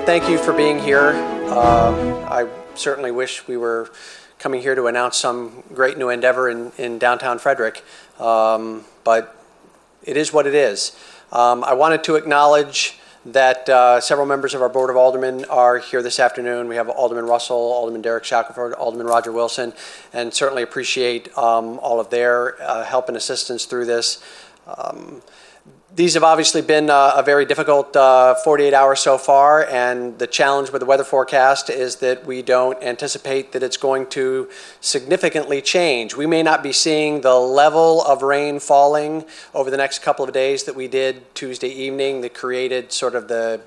thank you for being here. I certainly wish we were coming here to announce some great new endeavor in downtown Frederick, but it is what it is. I wanted to acknowledge that several members of our Board of Aldermen are here this afternoon. We have Alderman Russell, Alderman Derek Shackelford, Alderman Roger Wilson, and certainly appreciate all of their help and assistance through this. These have obviously been a very difficult 48 hours so far, and the challenge with the weather forecast is that we don't anticipate that it's going to significantly change. We may not be seeing the level of rain falling over the next couple of days that we did Tuesday evening that created sort of the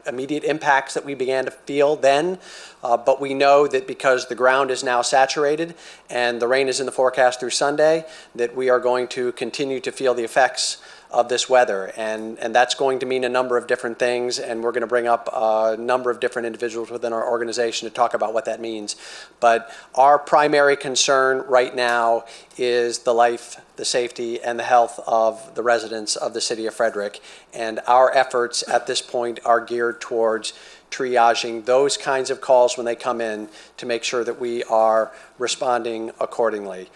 immediate impacts that we began to feel then, but we know that because the ground is now saturated and the rain is in the forecast through Sunday, that we are going to continue to feel the effects of this weather, and that's going to mean a number of different things, and we're going to bring up a number of different individuals within our organization to talk about what that means. But our primary concern right now is the life, the safety, and the health of the residents of the city of Frederick, and our efforts at this point are geared towards triaging those kinds of calls when they come in to make sure that we are responding accordingly.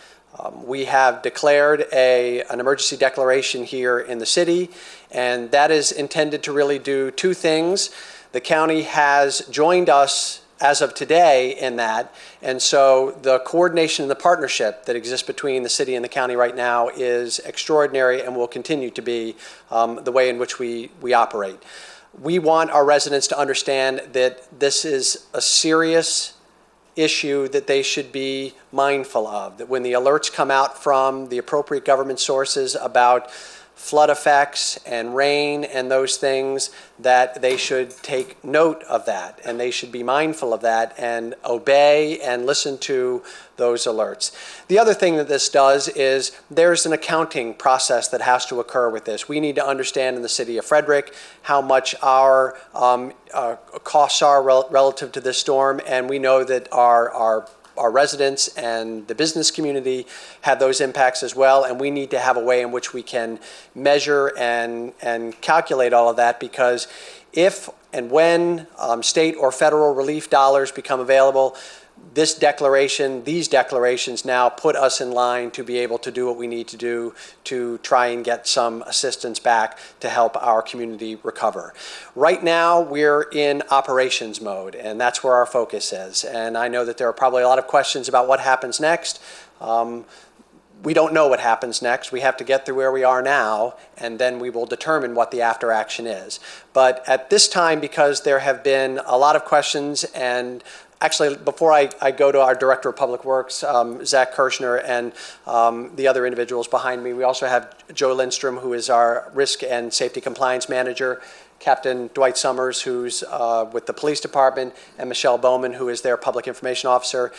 We have declared an emergency declaration here in the city, and that is intended to really do two things. The county has joined us as of today in that, and so the coordination and the partnership that exists between the city and the county right now is extraordinary and will continue to be the way in which we operate. We want our residents to understand that this is a serious issue that they should be mindful of, that when the alerts come out from the appropriate government sources about flood effects and rain and those things, that they should take note of that and they should be mindful of that and obey and listen to those alerts. The other thing that this does is there's an accounting process that has to occur with this. We need to understand in the city of Frederick how much our costs are relative to this storm, and we know that our residents and the business community have those impacts as well, and we need to have a way in which we can measure and calculate all of that, because if and when state or federal relief dollars become available, these declarations now put us in line to be able to do what we need to do to try and get some assistance back to help our community recover. Right now, we're in operations mode, and that's where our focus is. And I know that there are probably a lot of questions about what happens next. We don't know what happens next. We have to get through where we are now, and then we will determine what the after action is. But at this time, because there have been a lot of questions, and actually, before I go to our Director of Public Works, Zach Kirshner, and the other individuals behind me, we also have Joe Lindstrom, who is our Risk and Safety Compliance Manager, Captain Dwight Summers, who's with the Police Department, and Michelle Bowman, who is their Public Information Officer.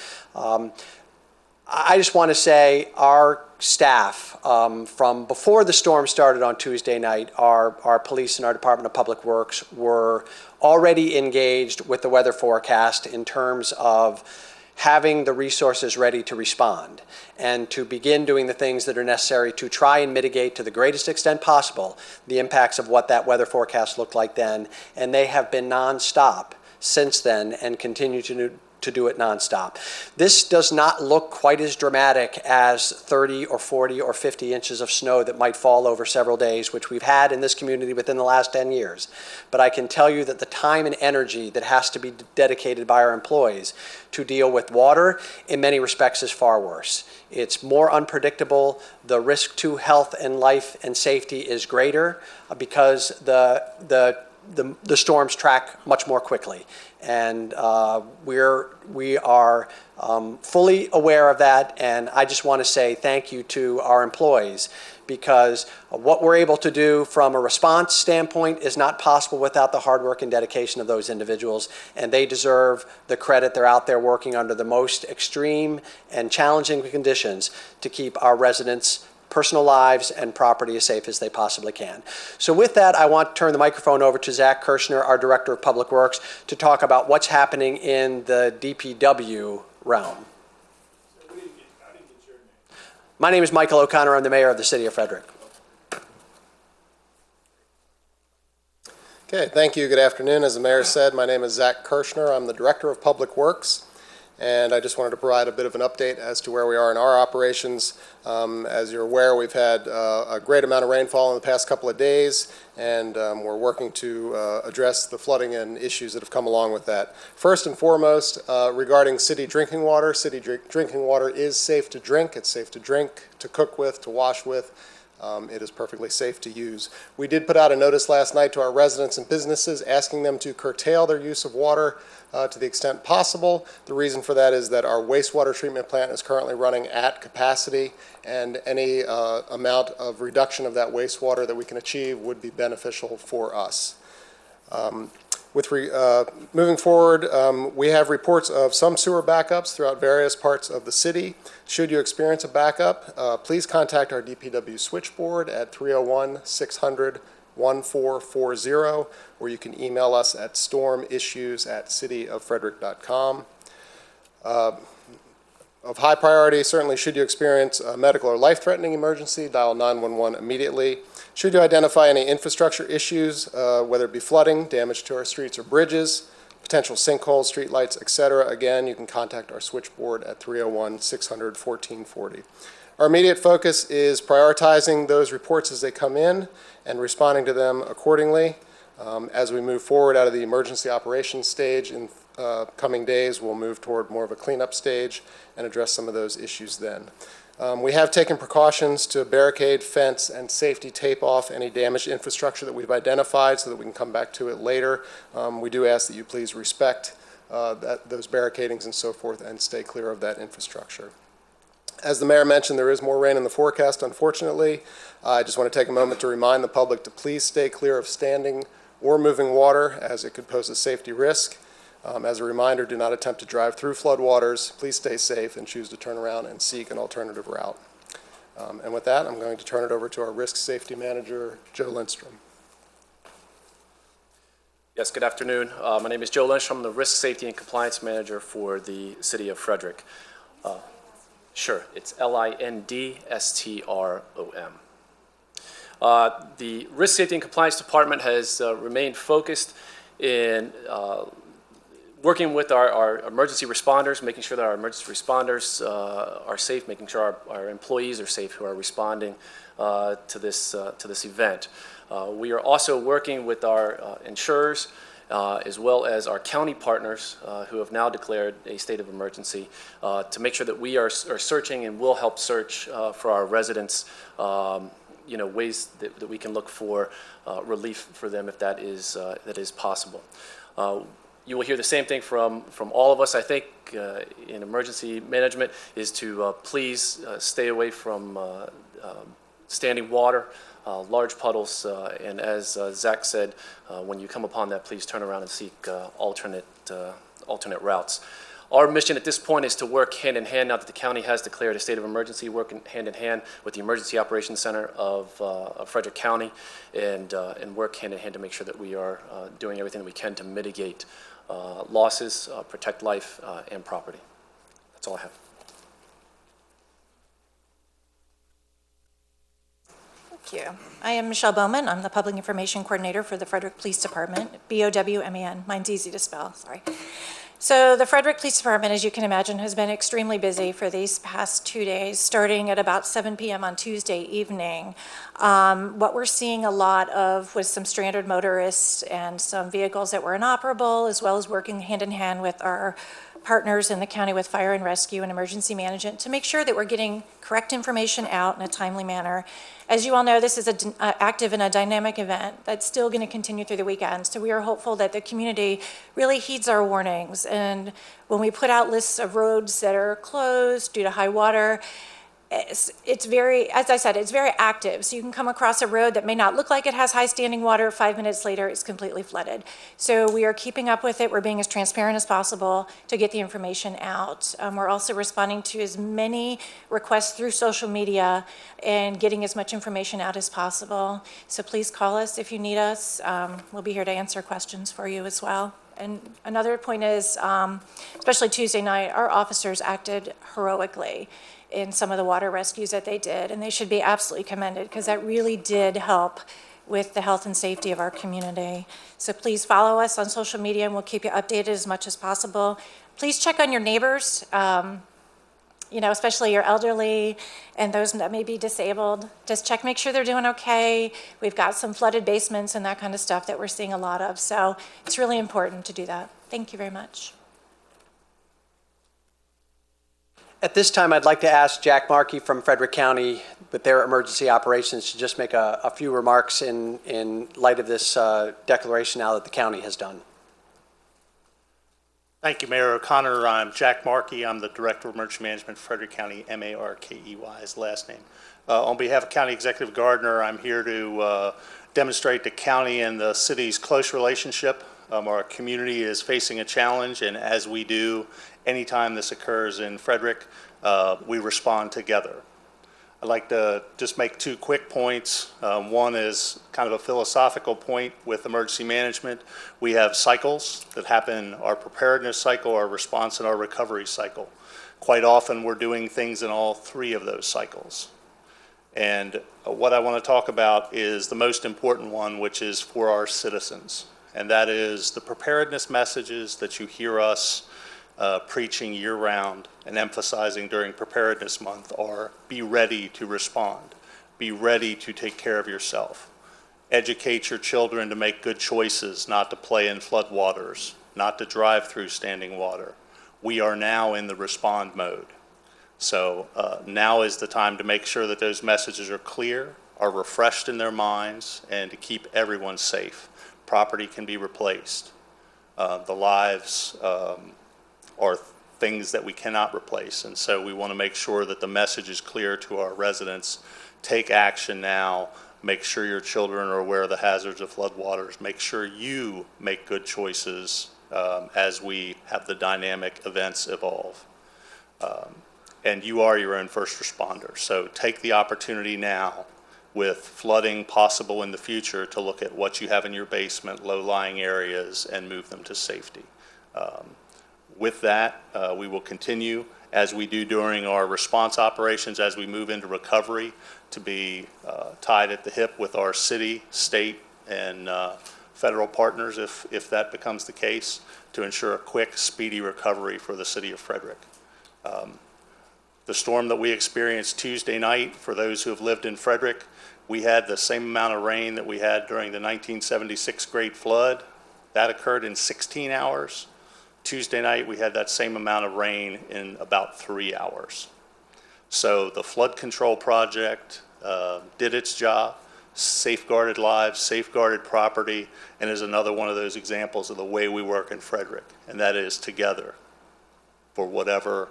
I just want to say our staff, from before the storm started on Tuesday night, our police and our Department of Public Works were already engaged with the weather forecast in terms of having the resources ready to respond and to begin doing the things that are necessary to try and mitigate to the greatest extent possible the impacts of what that weather forecast looked like then. And they have been nonstop since then and continue to do it nonstop. This does not look quite as dramatic as 30 or 40 or 50 inches of snow that might fall over several days, which we've had in this community within the last 10 years. But I can tell you that the time and energy that has to be dedicated by our employees to deal with water in many respects is far worse. It's more unpredictable. The risk to health and life and safety is greater because the storms track much more quickly. And we are fully aware of that, and I just want to say thank you to our employees, because what we're able to do from a response standpoint is not possible without the hard work and dedication of those individuals, and they deserve the credit. They're out there working under the most extreme and challenging conditions to keep our residents' personal lives and property as safe as they possibly can. So with that, I want to turn the microphone over to Zach Kirshner, our Director of Public Works, to talk about what's happening in the DPW realm. I didn't get your name. My name is Michael O'Connor. I'm the mayor of the city of Frederick. Okay, thank you. Good afternoon. As the mayor said, my name is Zach Kirschner. I'm the Director of Public Works, and I just wanted to provide a bit of an update as to where we are in our operations. As you're aware, we've had a great amount of rainfall in the past couple of days, and we're working to address the flooding and issues that have come along with that. First and foremost, regarding city drinking water, drinking water is safe to drink. It's safe to drink, to cook with, to wash with. It is perfectly safe to use. We did put out a notice last night to our residents and businesses asking them to curtail their use of water to the extent possible. The reason for that is that our wastewater treatment plant is currently running at capacity, and any amount of reduction of that wastewater that we can achieve would be beneficial for us. Moving forward, we have reports of some sewer backups throughout various parts of the city. Should you experience a backup, please contact our DPW switchboard at 301-600-1440, or you can email us at stormissues@cityoffrederick.com. Of high priority, certainly should you experience a medical or life-threatening emergency, dial 911 immediately. Should you identify any infrastructure issues, whether it be flooding, damage to our streets or bridges, potential sinkholes, street lights, etc., again, you can contact our switchboard at 301-600-1440. Our immediate focus is prioritizing those reports as they come in and responding to them accordingly. As we move forward out of the emergency operations stage in coming days, we'll move toward more of a cleanup stage and address some of those issues then. We have taken precautions to barricade, fence, and safety tape off any damaged infrastructure that we've identified so that we can come back to it later. We do ask that you please respect those barricadings and so forth and stay clear of that infrastructure. As the mayor mentioned, there is more rain in the forecast, unfortunately. I just want to take a moment to remind the public to please stay clear of standing or moving water, as it could pose a safety risk. As a reminder, do not attempt to drive through floodwaters. Please stay safe and choose to turn around and seek an alternative route. And with that, I'm going to turn it over to our risk safety manager, Joe Lindstrom. Yes, good afternoon. My name is Joe Lindstrom. I'm the risk safety and compliance manager for the city of Frederick. Sure, it's Lindstrom. The risk safety and compliance department has remained focused in working with our emergency responders, making sure that our emergency responders are safe, making sure our employees are safe who are responding to this event. We are also working with our insurers as well as our county partners who have now declared a state of emergency to make sure that we are searching and will help search for our residents, ways that we can look for relief for them if that is possible. You will hear the same thing from all of us, I think, in emergency management, is to please stay away from standing water, large puddles, and as Zach said, when you come upon that, please turn around and seek alternate routes. Our mission at this point is to work hand in hand, now that the county has declared a state of emergency, working hand in hand with the Emergency Operations Center of Frederick County, and work hand in hand to make sure that we are doing everything that we can to mitigate losses, protect life and property. That's all I have. Thank you. I am Michelle Bowman. I'm the Public Information Coordinator for the Frederick Police Department, B-O-W-M-E-N. Mine's easy to spell, sorry. So the Frederick Police Department, as you can imagine, has been extremely busy for these past 2 days, starting at about 7 p.m. on Tuesday evening. What we're seeing a lot of was some stranded motorists and some vehicles that were inoperable, as well as working hand in hand with our partners in the county with fire and rescue and emergency management to make sure that we're getting correct information out in a timely manner. As you all know, this is an active and a dynamic event that's still going to continue through the weekend. So we are hopeful that the community really heeds our warnings. And when we put out lists of roads that are closed due to high water, it's very, as I said, it's very active. So you can come across a road that may not look like it has high standing water. 5 minutes later, it's completely flooded. So we are keeping up with it. We're being as transparent as possible to get the information out. We're also responding to as many requests through social media and getting as much information out as possible. So please call us if you need us. We'll be here to answer questions for you as well. And another point is, especially Tuesday night, our officers acted heroically in some of the water rescues that they did, and they should be absolutely commended because that really did help with the health and safety of our community. So please follow us on social media, and we'll keep you updated as much as possible. Please check on your neighbors, you know, especially your elderly and those that may be disabled. Just check, make sure they're doing okay. We've got some flooded basements and that kind of stuff that we're seeing a lot of. So it's really important to do that. Thank you very much. At this time, I'd like to ask Jack Markey from Frederick County with their emergency operations to just make a few remarks in light of this declaration now that the county has done. Thank you, Mayor O'Connor. I'm Jack Markey. I'm the Director of Emergency Management, Frederick County, M-A-R-K-E-Y is the last name. On behalf of County Executive Gardner, I'm here to demonstrate the county and the city's close relationship. Our community is facing a challenge, and as we do, anytime this occurs in Frederick, we respond together. I'd like to just make two quick points. One is kind of a philosophical point with emergency management. We have cycles that happen, our preparedness cycle, our response, and our recovery cycle. Quite often, we're doing things in all three of those cycles. And what I want to talk about is the most important one, which is for our citizens. And that is the preparedness messages that you hear us preaching year-round and emphasizing during Preparedness Month are be ready to respond, be ready to take care of yourself, educate your children to make good choices, not to play in floodwaters, not to drive through standing water. We are now in the respond mode. So now is the time to make sure that those messages are clear, are refreshed in their minds, and to keep everyone safe. Property can be replaced. The lives are things that we cannot replace. And so we want to make sure that the message is clear to our residents. Take action now. Make sure your children are aware of the hazards of floodwaters. Make sure you make good choices as we have the dynamic events evolve. And you are your own first responder. So take the opportunity now, with flooding possible in the future, to look at what you have in your basement, low-lying areas, and move them to safety. With that, we will continue, as we do during our response operations, as we move into recovery, to be tied at the hip with our city, state, and federal partners, if that becomes the case, to ensure a quick, speedy recovery for the city of Frederick. The storm that we experienced Tuesday night, for those who have lived in Frederick, we had the same amount of rain that we had during the 1976 Great Flood. That occurred in 16 hours. Tuesday night, we had that same amount of rain in about 3 hours. So the flood control project did its job, safeguarded lives, safeguarded property, and is another one of those examples of the way we work in Frederick, and that is together for whatever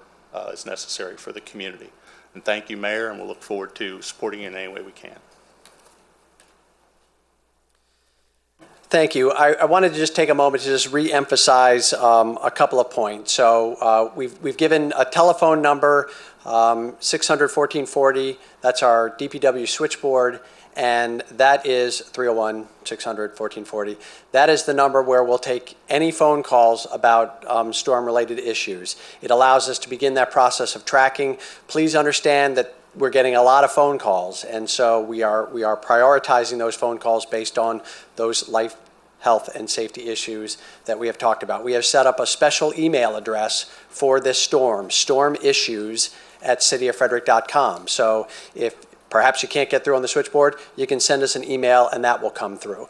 is necessary for the community. And thank you, Mayor, and we'll look forward to supporting you in any way we can. Thank you. I wanted to just take a moment to just re-emphasize a couple of points. So we've given a telephone number, 600-1440. That's our DPW switchboard, and that is 301-600-1440. That is the number where we'll take any phone calls about storm-related issues. It allows us to begin that process of tracking. Please understand that we're getting a lot of phone calls, and so we are prioritizing those phone calls based on those life, health, and safety issues that we have talked about. We have set up a special email address for this storm, stormissues@cityofrederick.com. So if perhaps you can't get through on the switchboard, you can send us an email and that will come through.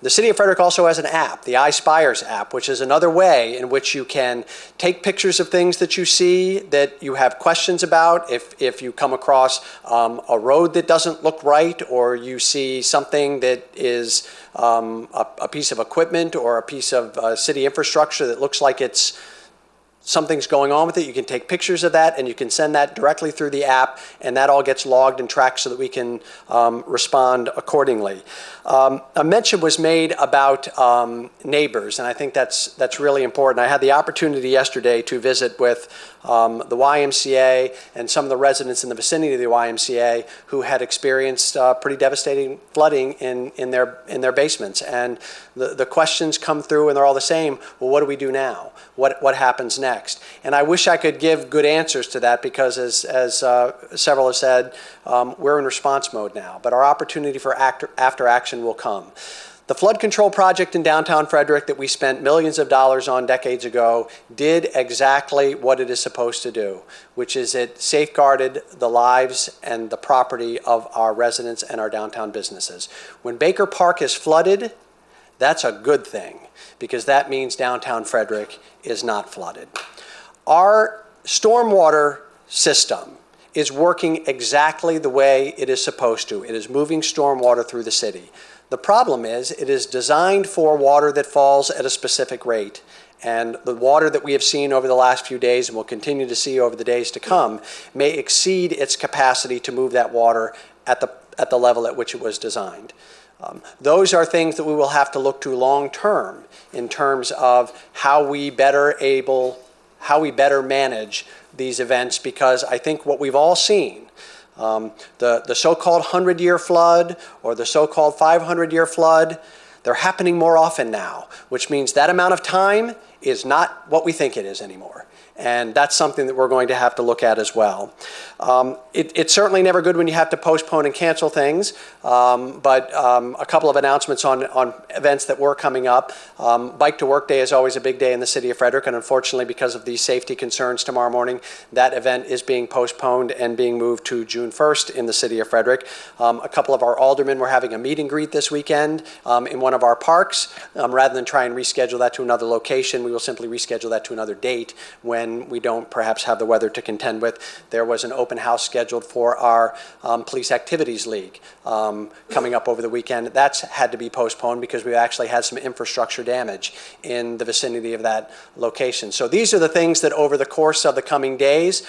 The City of Frederick also has an app, the iSpires app, which is another way in which you can take pictures of things that you see that you have questions about. If you come across a road that doesn't look right, or you see something that is a piece of equipment or a piece of city infrastructure that looks like something's going on with it, you can take pictures of that and you can send that directly through the app, and that all gets logged and tracked so that we can respond accordingly. A mention was made about neighbors, and I think that's really important. I had the opportunity yesterday to visit with the YMCA and some of the residents in the vicinity of the YMCA who had experienced pretty devastating flooding in their basements. And the questions come through and they're all the same. Well, what do we do now? What happens now? next? And I wish I could give good answers to that because, as several have said, we're in response mode now. But our opportunity for after action will come. The flood control project in downtown Frederick that we spent millions of dollars on decades ago did exactly what it is supposed to do, which is it safeguarded the lives and the property of our residents and our downtown businesses. When Baker Park is flooded, that's a good thing because that means downtown Frederick is not flooded. Our stormwater system is working exactly the way it is supposed to. It is moving stormwater through the city. The problem is it is designed for water that falls at a specific rate. And the water that we have seen over the last few days and will continue to see over the days to come may exceed its capacity to move that water at the level at which it was designed. Those are things that we will have to look to long term in terms of how we better manage these events, because I think what we've all seen, the so-called 100-year flood or the so-called 500-year flood, they're happening more often now, which means that amount of time is not what we think it is anymore. And that's something that we're going to have to look at as well. It's certainly never good when you have to postpone and cancel things, but a couple of announcements on events that were coming up. Bike to Work Day is always a big day in the city of Frederick, and unfortunately because of these safety concerns tomorrow morning, that event is being postponed and being moved to June 1st in the city of Frederick. A couple of our aldermen were having a meet and greet this weekend in one of our parks. Rather than try and reschedule that to another location, we will simply reschedule that to another date when we don't perhaps have the weather to contend with. There was an open house scheduled for our Police Activities League coming up over the weekend. That's had to be postponed because we actually had some infrastructure damage in the vicinity of that location. So these are the things that over the course of the coming days,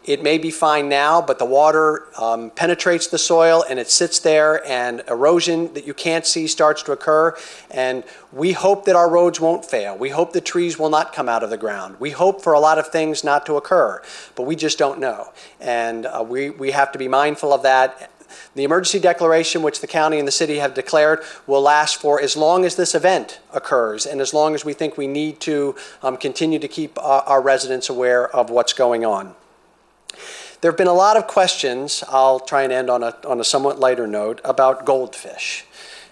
it may be fine now, but the water penetrates the soil and it sits there, and erosion that you can't see starts to occur. And we hope that our roads won't fail. We hope the trees will not come out of the ground. We hope for a lot of things not to occur, but we just don't know. And we have to be mindful of that. The emergency declaration, which the county and the city have declared, will last for as long as this event occurs and as long as we think we need to continue to keep our residents aware of what's going on. There have been a lot of questions, I'll try and end on a somewhat lighter note, about goldfish.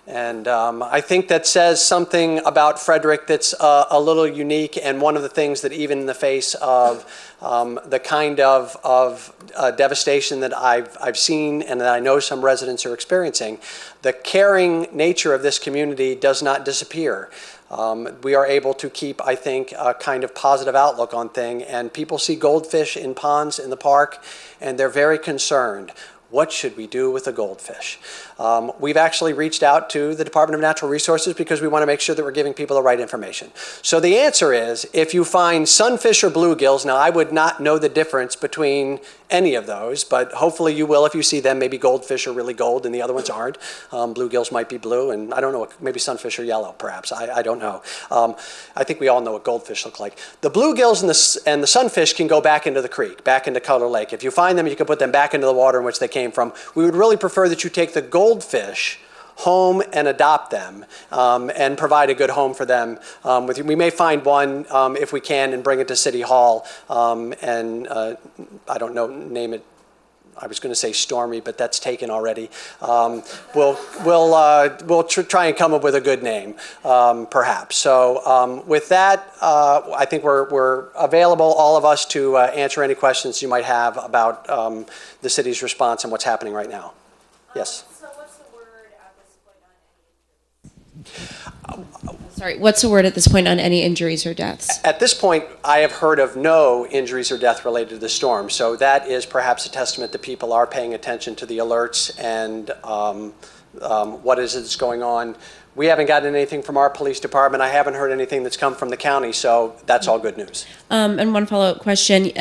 And I think that says something about Frederick that's a little unique, and one of the things that even in the face of the kind of devastation that I've seen and that I know some residents are experiencing, the caring nature of this community does not disappear. We are able to keep, I think, a kind of positive outlook on things, and people see goldfish in ponds in the park, and they're very concerned. What should we do with the goldfish? We've actually reached out to the Department of Natural Resources because we want to make sure that we're giving people the right information. So the answer is, if you find sunfish or bluegills, now I would not know the difference between any of those, but hopefully you will if you see them. Maybe goldfish are really gold and the other ones aren't. Bluegills might be blue, and I don't know, maybe sunfish are yellow perhaps. I don't know. I think we all know what goldfish look like. The bluegills and the sunfish can go back into the creek, back into Color Lake. If you find them, you can put them back into the water in which they came from. We would really prefer that you take the goldfish home and adopt them and provide a good home for them. We may find one if we can and bring it to City Hall and I don't know, name it. I was going to say Stormy, but that's taken already. We'll try and come up with a good name, perhaps. So with that, I think we're available, all of us, to answer any questions you might have about the city's response and what's happening right now. Yes. So what's the word at this point on any? Sorry, what's the word at this point on any injuries or deaths? At this point, I have heard of no injuries or death related to the storm. So that is perhaps a testament that people are paying attention to the alerts and what is that's going on. We haven't gotten anything from our police department. I haven't heard anything that's come from the county, so that's all good news. And one follow-up question.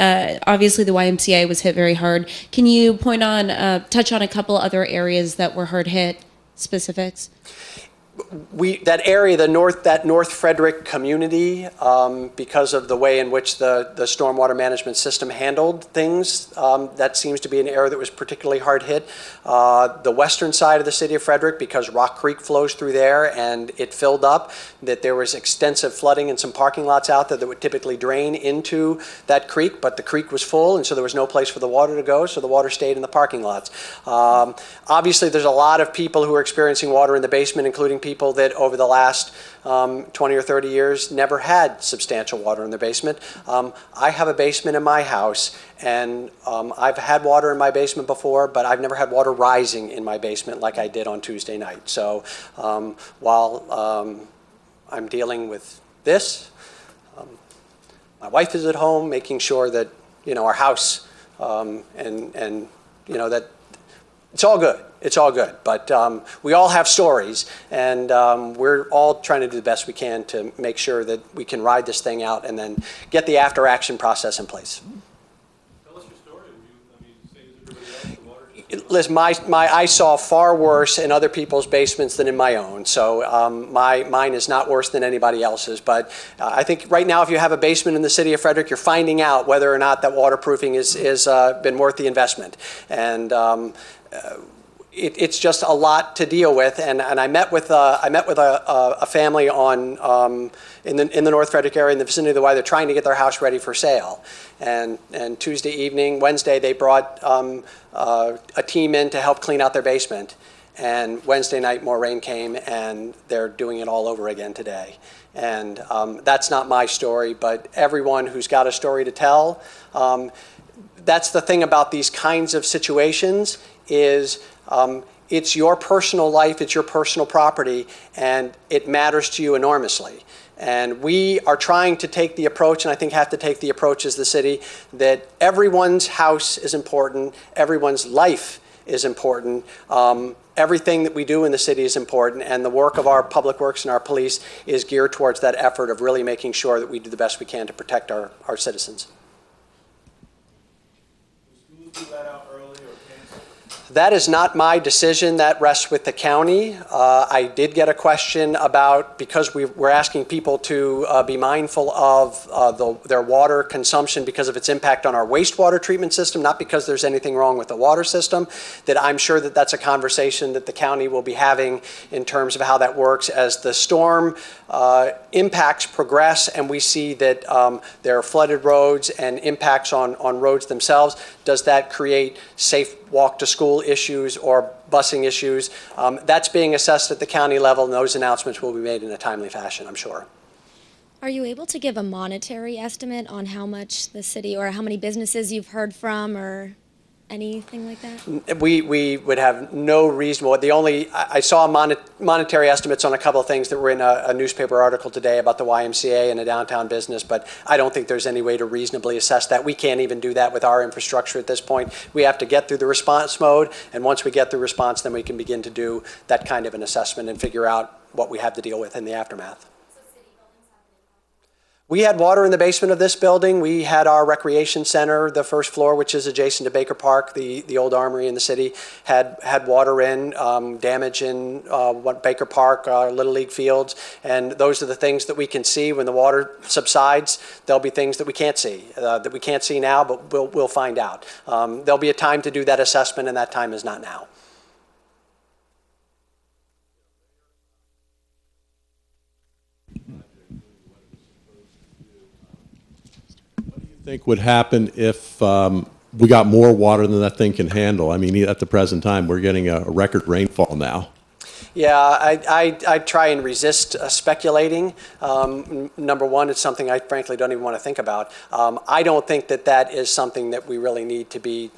Obviously, the YMCA was hit very hard. Can you touch on a couple other areas that were hard hit, specifics? that area, that North Frederick community, because of the way in which the stormwater management system handled things, that seems to be an area that was particularly hard hit. The western side of the city of Frederick, because Rock Creek flows through there and it filled up, that there was extensive flooding in some parking lots out there that would typically drain into that creek, but the creek was full, and so there was no place for the water to go, so the water stayed in the parking lots. Obviously, there's a lot of people who are experiencing water in the basement, including people that over the last 20 or 30 years never had substantial water in their basement. I have a basement in my house, and I've had water in my basement before, but I've never had water rising in my basement like I did on Tuesday night. So while I'm dealing with this, my wife is at home making sure that, our house and that it's all good. It's all good. But we all have stories, and we're all trying to do the best we can to make sure that we can ride this thing out and then get the after-action process in place. Tell us your story. Same as everybody else, the water. Listen, I saw far worse in other people's basements than in my own, so mine is not worse than anybody else's. But I think right now, if you have a basement in the city of Frederick, you're finding out whether or not that waterproofing is been worth the investment. And it's just a lot to deal with, and I met with a family in the North Frederick area in the vicinity of the Y. They're trying to get their house ready for sale, and Wednesday they brought a team in to help clean out their basement, and Wednesday night more rain came, and they're doing it all over again today. And that's not my story, but everyone who's got a story to tell. That's the thing about these kinds of situations is. It's your personal life, it's your personal property, and it matters to you enormously. And we are trying to take the approach, and I think have to take the approach as the city, that everyone's house is important, everyone's life is important, everything that we do in the city is important, and the work of our public works and our police is geared towards that effort of really making sure that we do the best we can to protect our citizens. Do schools do that out early or cancel? That is not my decision. That rests with the county. I did get a question about, because we're asking people to be mindful of their water consumption because of its impact on our wastewater treatment system, not because there's anything wrong with the water system, that I'm sure that that's a conversation that the county will be having in terms of how that works as the storm impacts progress and we see that there are flooded roads and impacts on roads themselves. Does that create safe walk to school issues or busing issues? That's being assessed at the county level, and those announcements will be made in a timely fashion, I'm sure. Are you able to give a monetary estimate on how much the city or how many businesses you've heard from or anything like that? We would have no reasonable, I saw monetary estimates on a couple of things that were in a newspaper article today about the YMCA and a downtown business, but I don't think there's any way to reasonably assess that. We can't even do that with our infrastructure at this point. We have to get through the response mode, and once we get through response, then we can begin to do that kind of an assessment and figure out what we have to deal with in the aftermath. We had water in the basement of this building. We had our recreation center, the first floor, which is adjacent to Baker Park, the old armory in the city, had water in, damage in Baker Park, Little League fields, and those are the things that we can see when the water subsides. There'll be things that we can't see now, but we'll find out. There'll be a time to do that assessment, and that time is not now. Think would happen if we got more water than that thing can handle? I mean, at the present time, we're getting a record rainfall now. Yeah, I try and resist speculating. Number one, it's something I frankly don't even want to think about. I don't think that is something that we really need to be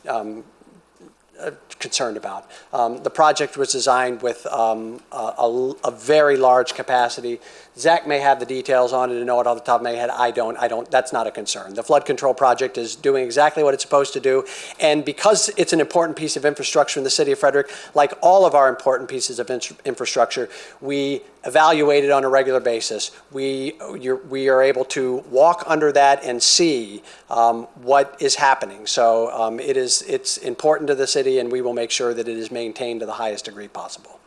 concerned about. The project was designed with a very large capacity. Zach may have the details on it and know it off the top of my head. I don't. That's not a concern. The flood control project is doing exactly what it's supposed to do, and because it's an important piece of infrastructure in the city of Frederick, like all of our important pieces of infrastructure, we evaluate it on a regular basis. We are able to walk under that and see what is happening. So it's important to the city, and we will make sure that it is maintained to the highest degree possible.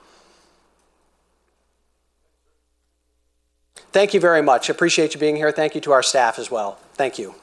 Thank you very much. Appreciate you being here. Thank you to our staff as well. Thank you.